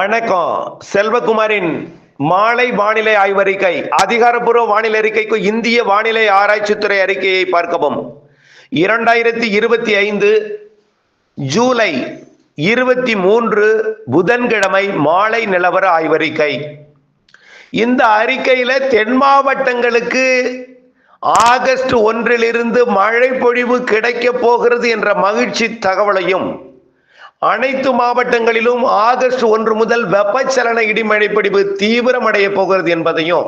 வணக்கம். செல்வகுமாரின் மாலை வானிலை ஆய்வறிக்கை. அதிகாரப்பூர்வ வானிலை அறிக்கைக்கு இந்திய வானிலை ஆராய்ச்சித்துறை அறிக்கையை பார்க்கவும். 2025 ஜூலை 23 புதன்கிழமை மாலை நிலவர ஆய்வறிக்கை. இந்த அறிக்கையில தென் மாவட்டங்களுக்கு ஆகஸ்ட் 1 மழை பொழிவு கிடைக்க போகிறது என்ற மகிழ்ச்சி தகவலையும், அனைத்து மாவட்டங்களிலும் ஆகஸ்ட் 1 முதல் வெப்பச்சலன இடிமழை பொழிவு தீவிரமடைய போகிறது என்பதையும்,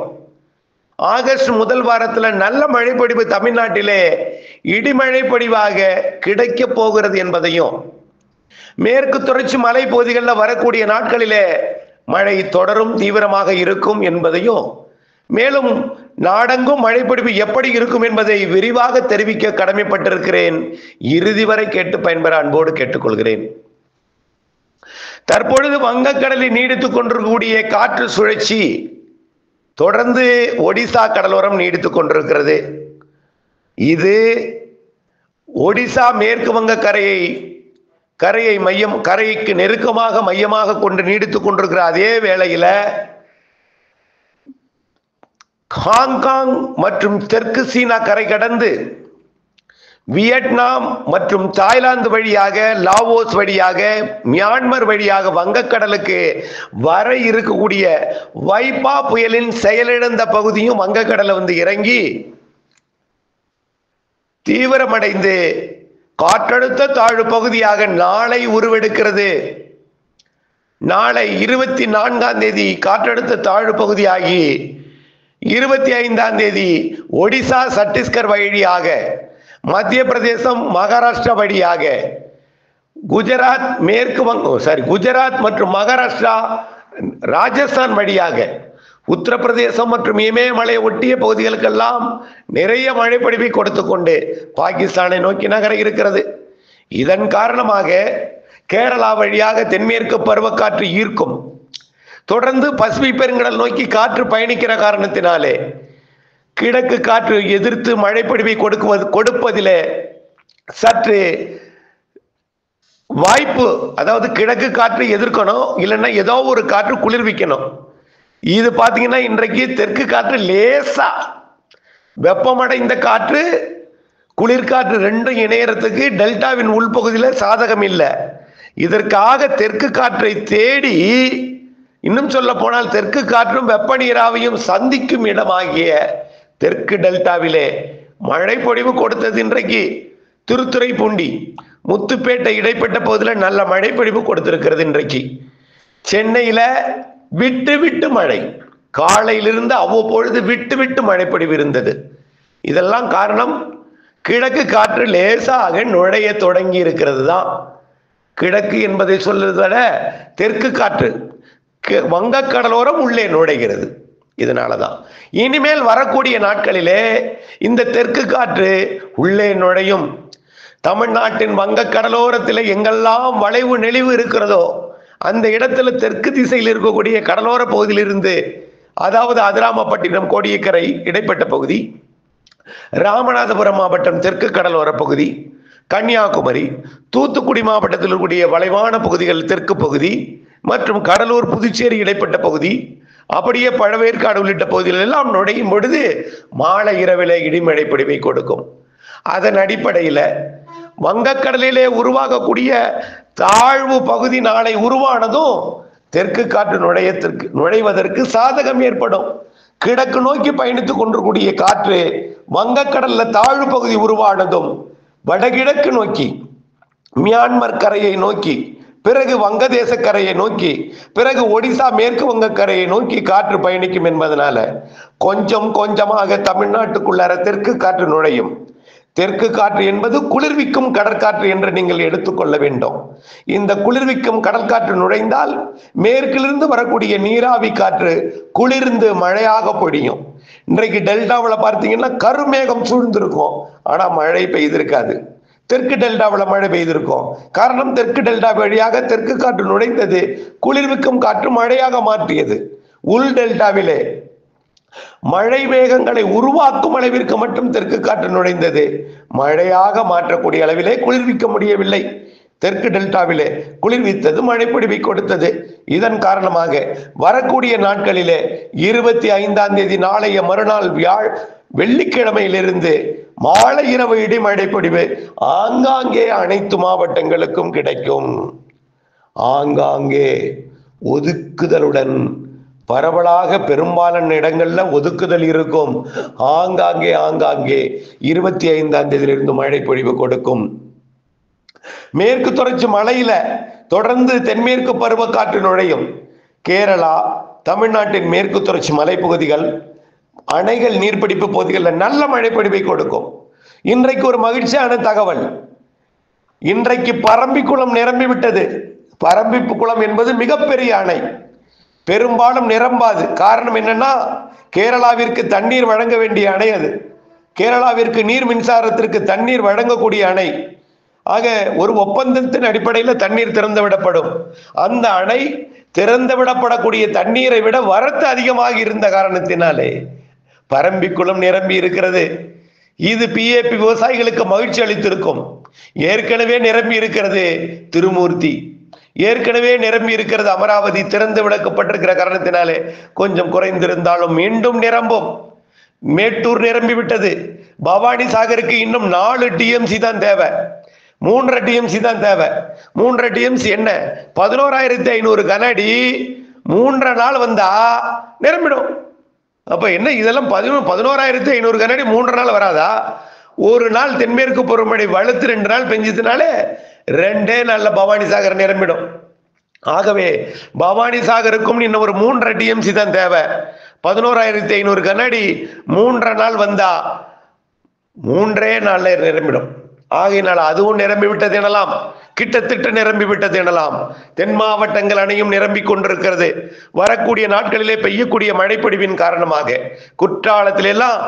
ஆகஸ்ட் முதல் வாரத்தில் நல்ல மழைப்பொழிவு தமிழ்நாட்டிலே இடிமழை பொழிவாக கிடைக்க போகிறது என்பதையும், மேற்கு தொடர்ச்சி மலை பகுதிகளில் வரக்கூடிய நாட்களிலே மழை தொடரும் தீவிரமாக இருக்கும் என்பதையும், மேலும் நாடெங்கும் மழைப்பொழிவு எப்படி இருக்கும் என்பதை விரிவாக தெரிவிக்க கடமைப்பட்டிருக்கிறேன். இறுதி வரை கேட்டு பயன்பெற அன்போடு கேட்டுக்கொள்கிறேன். தற்பொழுது வங்கக்கடலில் நீடித்துக் கொண்டிருக்கக்கூடிய காற்று சுழற்சி தொடர்ந்து ஒடிசா கடலோரம் நீடித்துக் கொண்டிருக்கிறது. இது ஒடிசா மேற்கு வங்க கரைக்கு நெருக்கமாக மையமாக கொண்டு நீடித்துக் கொண்டிருக்கிற அதே வேளையில ஹாங்காங் மற்றும் தெற்கு சீனா கரை கடந்து வியட்நாம் மற்றும் தாய்லாந்து வழியாக, லாவோஸ் வழியாக, மியான்மர் வழியாக வங்கக்கடலுக்கு வர இருக்கக்கூடிய வைப்பா புயலின் செயலிழந்த பகுதியும் வங்கக்கடலை இறங்கி தீவிரமடைந்து காற்றழுத்த தாழ்வு பகுதியாக நாளை உருவெடுக்கிறது. நாளை 24ஆம் தேதி காற்றழுத்த தாழ்வு பகுதியாகி 25ஆம் தேதி ஒடிசா சத்தீஸ்கர் வழியாக, மத்திய பிரதேசம் மகாராஷ்டிரா வழியாக, குஜராத் மற்றும் மகாராஷ்டிரா ராஜஸ்தான் வழியாக, உத்தரப்பிரதேசம் மற்றும் இமயமலை ஒட்டிய பகுதிகளுக்கெல்லாம் நிறைய மழைப்பொழிவை கொடுத்து கொண்டு பாகிஸ்தானை நோக்கி நகர இருக்கிறது. இதன் காரணமாக கேரளா வழியாக தென்மேற்கு பருவக்காற்று ஈர்க்கும். தொடர்ந்து பசிபிக் பெருங்கடல் நோக்கி காற்று பயணிக்கிற காரணத்தினாலே கிழக்கு காற்று எதிர்த்து மழைப்பொழிவை கொடுப்பதிலே சற்று வாய்ப்பு, அதாவது கிழக்கு காற்று எதிர்க்கணும், இல்லைன்னா ஏதோ ஒரு காற்று குளிர்விக்கணும். இது பார்த்தீங்கன்னா இன்றைக்கு தெற்கு காற்று லேசா வெப்பமடைந்த காற்று குளிர்காற்று ரெண்டும் இணையறதுக்கு டெல்டாவின் உள்பகுதியில் சாதகம் இல்லை. இதற்காக தெற்கு காற்றை தேடி, இன்னும் சொல்ல போனால் தெற்கு காற்றும் வெப்ப நீராவியும் சந்திக்கும் இடமாகிய தெற்கு டெல்டாவிலே மழை பொழிவு கொடுத்தது. இன்றைக்கு திருத்துறைப்பூண்டி, முத்துப்பேட்டை இடைப்பட்ட பகுதியில் நல்ல மழை பொழிவு கொடுத்திருக்கிறது. இன்றைக்கு சென்னையில விட்டு விட்டு மழை, காலையிலிருந்து அவ்வப்பொழுது விட்டு விட்டு மழை பொழிவு இருந்தது. இதெல்லாம் காரணம் கிழக்கு காற்று லேசாக நுழைய தொடங்கி இருக்கிறது தான். கிழக்கு என்பதை சொல்றதை விட தெற்கு காற்று வங்கக்கடலோரம் உள்ளே நுழைகிறது. இதனாலதான் இனிமேல் வரக்கூடிய நாட்களிலே இந்த தெற்கு காற்று உள்ளே நுழையும். தமிழ்நாட்டின் வங்க கடலோரத்தில் எங்கெல்லாம் வளைவு நெளிவு இருக்கிறதோ அந்த இடத்துல தெற்கு திசையில் இருக்கக்கூடிய கடலோர பகுதியிலிருந்து, அதாவது அதிராமப்பட்டினம், கோடியக்கரை இடைப்பட்ட பகுதி, ராமநாதபுரம் மாவட்டம் தெற்கு கடலோர பகுதி, கன்னியாகுமரி, தூத்துக்குடி மாவட்டத்தில் இருக்கக்கூடிய வளைவான பகுதிகள் தெற்கு பகுதி மற்றும் கடலூர், புதுச்சேரி இடைப்பட்ட பகுதி, அப்படியே பழவேற்காடு உள்ளிட்ட பகுதிகள் எல்லாம் நுழையும் பொழுது மாலை இரவிலே இடிமழை பொழிவை கொடுக்கும். அதன் அடிப்படையில் வங்கக்கடலிலே உருவாகக்கூடிய தாழ்வு பகுதி நாளை உருவானதும் தெற்கு காற்று நுழைவதற்கு சாதகம் ஏற்படும். கிழக்கு நோக்கி பயணித்துக் கொண்டிருக்கூடிய காற்று வங்கக்கடல்ல தாழ்வு பகுதி உருவானதும் வடகிழக்கு நோக்கி மியான்மர் கரையை நோக்கி, பிறகு வங்கதேச கரையை நோக்கி, பிறகு ஒடிசா மேற்கு வங்க கரையை நோக்கி காற்று பயணிக்கும் என்பதனால கொஞ்சம் கொஞ்சமாக தமிழ்நாட்டுக்குள்ளார தெற்கு காற்று நுழையும். தெற்கு காற்று என்பது குளிர்விக்கும் கடற்காற்று என்று நீங்கள் எடுத்துக்கொள்ள வேண்டும். இந்த குளிர்விக்கும் கடற்காற்று நுழைந்தால் மேற்கிலிருந்து வரக்கூடிய நீராவி காற்று குளிர்ந்து மழையாக பொழியும். இன்றைக்கு டெல்டாவில் பார்த்தீங்கன்னா கருமேகம் சூழ்ந்திருக்கும், ஆனா மழை பெய்திருக்காது. தெற்கு டெல்டாவில் மழை பெய்திருக்கும். காரணம், தெற்கு டெல்டா வழியாக தெற்கு காற்று நுழைந்தது, குளிர்விக்கும் காற்று மழையாக மாற்றியது. உள் டெல்டாவிலே மழை மேகங்களை உருவாக்கும் அளவிற்கு மட்டும் தெற்கு காற்று நுழைந்தது, மழையாக மாற்றக்கூடிய அளவிலே குளிர்விக்க முடியவில்லை. தெற்கு டெல்டாவிலே குளிர்வித்தது, மழைப்பொழிவை கொடுத்தது. இதன் காரணமாக வரக்கூடிய நாட்களிலே 25ஆம் தேதி நாளைய மறுநாள் வெள்ளிக்கிழமையிலிருந்து மாலை இரவு இடிமழை பொழிவு ஆங்காங்கே அனைத்து மாவட்டங்களுக்கும் கிடைக்கும். ஆங்காங்கே ஒதுக்குதலுடன், பரவலாக பெரும்பாலான இடங்கள்ல ஒதுக்குதல் இருக்கும். ஆங்காங்கே 25ஆம் தேதியிலிருந்து மழை பொழிவு கொடுக்கும். மேற்கு தொடர்ச்சி மலையில தொடர்ந்து தென்மேற்கு பருவக்காற்று நுழையும். கேரளா, தமிழ்நாட்டின் மேற்கு தொடர்ச்சி மலைப்பகுதிகள், அணைகள், நீர்பிடிப்பு பகுதிகளில் நல்ல மழை பொழிவை கொடுக்கும். இன்றைக்கு ஒரு மகிழ்ச்சியான தகவல், இன்றைக்கு பரம்பிக்குளம் நிரம்பி விட்டது. பரம்பிக்குளம் என்பது மிகப்பெரிய அணை, பெரும்பாலும் நிரம்பாது. காரணம் என்னன்னா, கேரளாவிற்கு தண்ணீர் வழங்க வேண்டிய அணை அது. கேரளாவிற்கு நீர் மின்சாரத்திற்கு தண்ணீர் வழங்கக்கூடிய அணை. ஆக ஒரு ஒப்பந்தத்தின் அடிப்படையில் தண்ணீர் திறந்து விடப்படும். அந்த அணை திறந்து விடப்படக்கூடிய தண்ணீரை விட வரத்து அதிகமாக இருந்த காரணத்தினாலே பரம்பிக்குளம் நிரம்பி இருக்கிறது. இது PAP விவசாயிகளுக்கு மகிழ்ச்சி அளித்திருக்கும். ஏற்கனவே நிரம்பி இருக்கிறது திருமூர்த்தி, ஏற்கனவே நிரம்பி இருக்கிறது அமராவதி. திறந்து விடப்பட்டிருக்கிற காரணத்தினாலே கொஞ்சம் குறைந்திருந்தாலும் மீண்டும் நிரம்பும். மேட்டூர் நிரம்பி விட்டது. பவானி சாகருக்கு இன்னும் 4 TMC தான் தேவை, 3 TMC தான் தேவை. 3 TMC என்ன, 11,500 கனஅடி 3 நாள் வந்தா நிரம்பிடும். அப்ப என்ன இதெல்லாம் 11,500 கனஅடி 3 நாள் வராதா? ஒரு நாள் தென்மேற்கு பருவமழை வலுத்து 2 நாள் பெஞ்சதுனாலே 2 நாள்ல பவானி சாகர் நிரம்பிடும். ஆகவே பவானி சாகருக்கும் இன்னும் ஒரு 3 TMC தான் தேவை. 11,500 கனஅடி 3 நாள் வந்தா 3 நாள்ல நிரம்பிடும். ஆகையினால் அதுவும் நிரம்பி விட்டது எனலாம், கிட்டத்தட்ட நிரம்பி விட்டது எனலாம். தென் மாவட்டங்கள் அணையும் நிரம்பிக் கொண்டிருக்கிறது. வரக்கூடிய நாட்களிலே பெய்யக்கூடிய மழைப்பொழிவின் காரணமாக குற்றாலத்தில எல்லாம்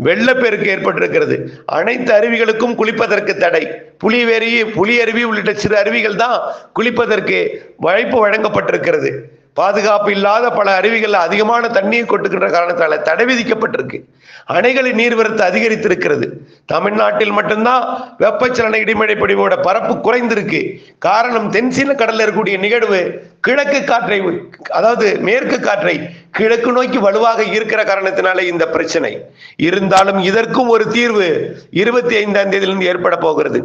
வெள்ளப்பெருக்கு ஏற்பட்டிருக்கிறது. அனைத்து அருவிகளுக்கும் குளிப்பதற்கு தடை. புலி அருவி உள்ளிட்ட சிறு அருவிகள் தான் குளிப்பதற்கு வாய்ப்பு வழங்கப்பட்டிருக்கிறது. பாதுகாப்பு இல்லாத பல அருவிகள் அதிகமான தண்ணீர் கொட்டுகின்ற காரணத்தால தடை விதிக்கப்பட்டிருக்கு. அணைகளின் நீர்வரத்து அதிகரித்திருக்கிறது. தமிழ்நாட்டில் மட்டும்தான் வெப்பச்சலன இடிமழை பொழிவோட பரப்பு குறைந்திருக்கு. காரணம், தென்சீன கடல்ல இருக்கக்கூடிய நிகழ்வு கிழக்கு காற்றை, அதாவது மேற்கு காற்றை கிழக்கு நோக்கி வலுவாக இருக்கிற காரணத்தினாலே இந்த பிரச்சனை. இருந்தாலும் இதற்கும் ஒரு தீர்வு 25ஆம் தேதியிலிருந்து ஏற்பட போகிறது.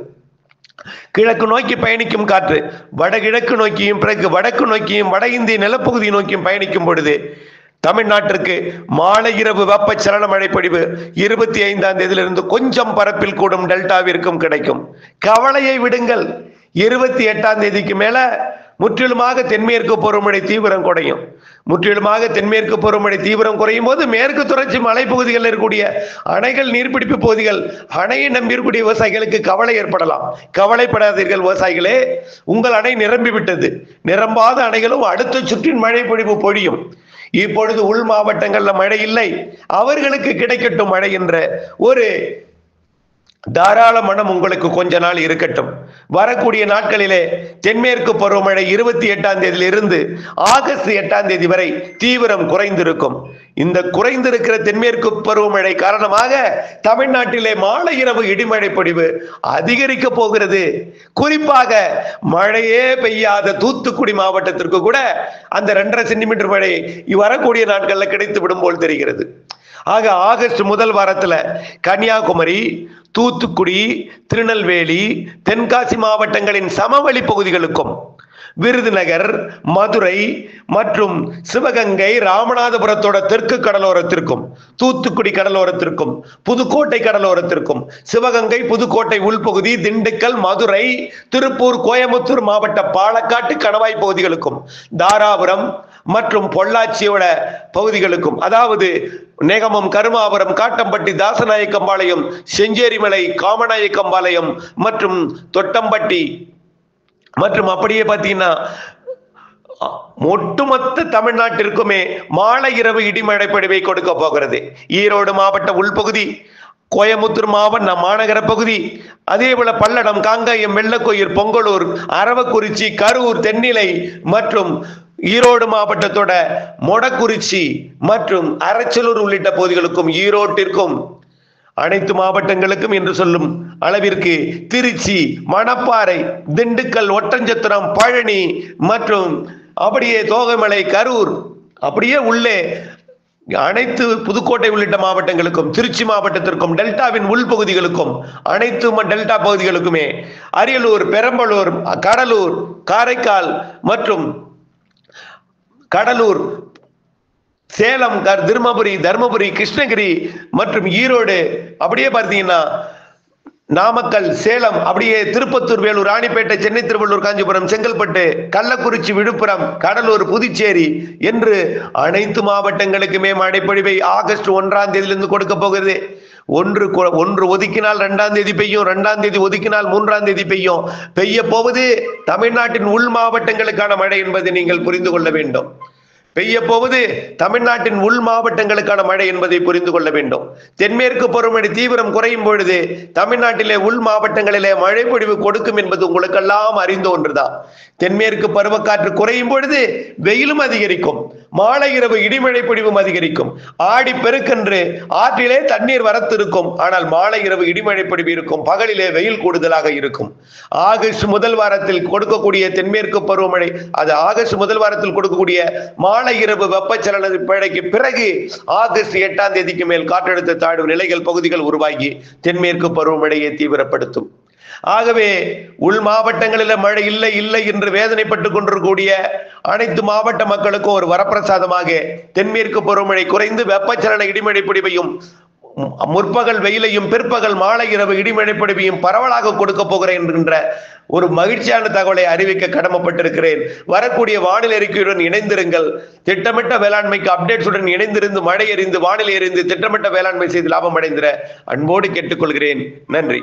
கிழக்கு நோக்கி பயணிக்கும் காற்று வடகிழக்கு நோக்கியும் பிறகு வடக்கு நோக்கியும் வட இந்திய நிலப்பகுதியை நோக்கியும் பயணிக்கும் பொழுது தமிழ்நாட்டிற்கு மாலை இரவு வெப்பச்சலன மழைப்பொழிவு 25ஆம் தேதியிலிருந்து கொஞ்சம் பரப்பில் கூடும் டெல்டாவிற்கும் கிடைக்கும். கவலையை விடுங்கள், 28ஆம் தேதிக்கு மேல முற்றிலுமாக தென்மேற்கு பருவமழை தீவிரம் குறையும். முற்றிலுமாக தென்மேற்கு பருவமழை தீவிரம் குறையும் போது மேற்கு தொடர்ச்சி மலைப்பகுதிகளில் இருக்கக்கூடிய அணைகள், நீர்பிடிப்பு பகுதிகள், அணையை நம்பியிருக்கக்கூடிய விவசாயிகளுக்கு கவலை ஏற்படலாம். கவலைப்படாதீர்கள் விவசாயிகளே, உங்கள் அணை நிரம்பி விட்டது. நிரம்பாத அணைகளும் அடுத்த சுற்றின் மழை பொழிவு பொழியும். இப்பொழுது உள் மாவட்டங்கள்ல மழை இல்லை, அவர்களுக்கு கிடைக்கட்டும் மழை என்ற ஒரு தாராள மனம் உங்களுக்கு கொஞ்ச நாள் இருக்கட்டும். வரக்கூடிய நாட்களிலே தென்மேற்கு பருவமழை 28ஆம் தேதியிலிருந்து ஆகஸ்ட் 8ஆம் தேதி வரை தீவிரம் குறைந்திருக்கும். இந்த குறைந்திருக்கிற தென்மேற்கு பருவமழை காரணமாக தமிழ்நாட்டிலே மாலை இரவு இடிமழை பொழிவு அதிகரிக்க போகிறது. குறிப்பாக மழையே பெய்யாத தூத்துக்குடி மாவட்டத்திற்கு கூட அந்த 2.5 சென்டிமீட்டர் மழை வரக்கூடிய நாட்கள்ல கிடைத்து விடும் போல் தெரிகிறது. ஆக ஆகஸ்ட் முதல் வாரத்துல கன்னியாகுமரி, தூத்துக்குடி, திருநெல்வேலி, தென்காசி மாவட்டங்களின் சமவெளி பகுதிகளுக்கும், விருதுநகர், மதுரை மற்றும் சிவகங்கை, ராமநாதபுரத்தோட தெற்கு கடலோரத்திற்கும், தூத்துக்குடி கடலோரத்திற்கும், புதுக்கோட்டை கடலோரத்திற்கும், சிவகங்கை, புதுக்கோட்டை உள்பகுதி, திண்டுக்கல், மதுரை, திருப்பூர், கோயம்புத்தூர் மாவட்ட பாலக்காட்டு கணவாய் பகுதிகளுக்கும், தாராபுரம் மற்றும் பொள்ளாச்சியோட பகுதிகளுக்கும், அதாவது நேகமம், கருமாபுரம், காட்டம்பட்டி, தாசநாயக்கம்பாளையம், செஞ்சேரிமலை, காமநாயக்கம்பாளையம் மற்றும் தொட்டம்பட்டி மற்றும் அப்படியே பார்த்தீங்கன்னா ஒட்டுமொத்த தமிழ்நாட்டிற்குமே மாலை இரவு இடிமழை பொழிவை கொடுக்க போகிறது. ஈரோடு மாவட்ட உள்பகுதி, கோயம்புத்தூர் மாவட்ட மாநகர பகுதி, அதே போல பல்லடம், காங்கயம், வெள்ளக்கோயில், பொங்கலூர், அரவக்குறிச்சி, கரூர், தென்னிலை மற்றும் ஈரோடு மாவட்டத்தோட மொடக்குறிச்சி மற்றும் அரச்சலூர் உள்ளிட்ட பகுதிகளுக்கும், ஈரோட்டிற்கும், அனைத்து மாவட்டங்களுக்கும் என்று சொல்லும் அளவிற்கு திருச்சி, மணப்பாறை, திண்டுக்கல், ஒட்டஞ்சத்திரம், பழனி மற்றும் அப்படியே தோகைமலை, கரூர், அப்படியே உள்ளே அனைத்து புதுக்கோட்டை உள்ளிட்ட மாவட்டங்களுக்கும், திருச்சி மாவட்டத்திற்கும், டெல்டாவின் உள்பகுதிகளுக்கும், அனைத்து டெல்டா பகுதிகளுக்குமே, அரியலூர், பெரம்பலூர், கடலூர், காரைக்கால் மற்றும் கடலூர், சேலம், தர்மபுரி, கிருஷ்ணகிரி மற்றும் ஈரோடு, அப்படியே பார்த்தீங்கன்னா நாமக்கல், சேலம், அப்படியே திருப்பத்தூர், வேலூர், ராணிப்பேட்டை, சென்னை, திருவள்ளூர், காஞ்சிபுரம், செங்கல்பட்டு, கள்ளக்குறிச்சி, விழுப்புரம், கடலூர், புதுச்சேரி என்று அனைத்து மாவட்டங்களுக்குமே மழைப்பொழிவை ஆகஸ்ட் 1ஆம் தேதியிலிருந்து கொடுக்க போகிறது. ஒன்று ஒதுக்கினால் 2ஆம் தேதி பெய்யும், 2ஆம் தேதி ஒதுக்கினால் 3ஆம் தேதி பெய்யும். பெய்ய போவது தமிழ்நாட்டின் உள் மாவட்டங்களுக்கான மழை என்பதை நீங்கள் புரிந்து கொள்ள வேண்டும். பெய்ய போவது தமிழ்நாட்டின் உள் மாவட்டங்களுக்கான மழை என்பதை புரிந்து கொள்ள வேண்டும். தென்மேற்கு பருவமழை தீவிரம் குறையும் பொழுது தமிழ்நாட்டிலே உள் மாவட்டங்களிலே மழை பொழிவு கொடுக்கும் என்பது உங்களுக்கெல்லாம் அறிந்த ஒன்றுதான். தென்மேற்கு பருவக்காற்று குறையும் பொழுது வெயிலும் அதிகரிக்கும், மாலை இரவு இடிமழை பொழிவும் அதிகரிக்கும். ஆடி பெருக்கென்று ஆற்றிலே தண்ணீர் வரத்து இருக்கும், ஆனால் மாலை இரவு இடிமழை பொழிவு இருக்கும், பகலிலே வெயில் கூடுதலாக இருக்கும். ஆகஸ்ட் முதல் வாரத்தில் கொடுக்கக்கூடிய தென்மேற்கு பருவமழை, அது ஆகஸ்ட் முதல் வாரத்தில் கொடுக்கக்கூடிய மாலை இரவு வெப்பச்சலன மழைக்கு பிறகு ஆகஸ்ட் 8ஆம் தேதிக்கு மேல் காற்றழுத்த தாழ்வு நிலைகள் பகுதிகள் உருவாகி தென்மேற்கு பருவமழையை தீவிரப்படுத்தும். ஆகவே உள் மாவட்டங்களில் மழை இல்லை என்று வேதனைப்பட்டுக் கொண்டிருக்கக்கூடிய அனைத்து மாவட்ட மக்களுக்கும் ஒரு வரப்பிரசாதமாக தென்மேற்கு பருவமழை குறைந்து வெப்பச்சலன இடிமழை பொழிவையும், முற்பகல் வெயிலையும், பிற்பகல் மாலை இரவு இடிமழை பொழிவையும் பரவலாக கொடுக்க போகிறேன் என்கின்ற ஒரு மகிழ்ச்சியான தகவலை அறிவிக்க கடமைப்பட்டிருக்கிறேன். வரக்கூடிய வானிலை அறிக்கையுடன் இணைந்திருங்கள். திட்டமிட்ட வேளாண்மைக்கு அப்டேட்ஸுடன் இணைந்திருந்து மழை எறிந்து, வானிலை எறிந்து, திட்டமிட்ட வேளாண்மை செய்து லாபம் அடைந்திட அன்போடு கேட்டுக்கொள்கிறேன். நன்றி.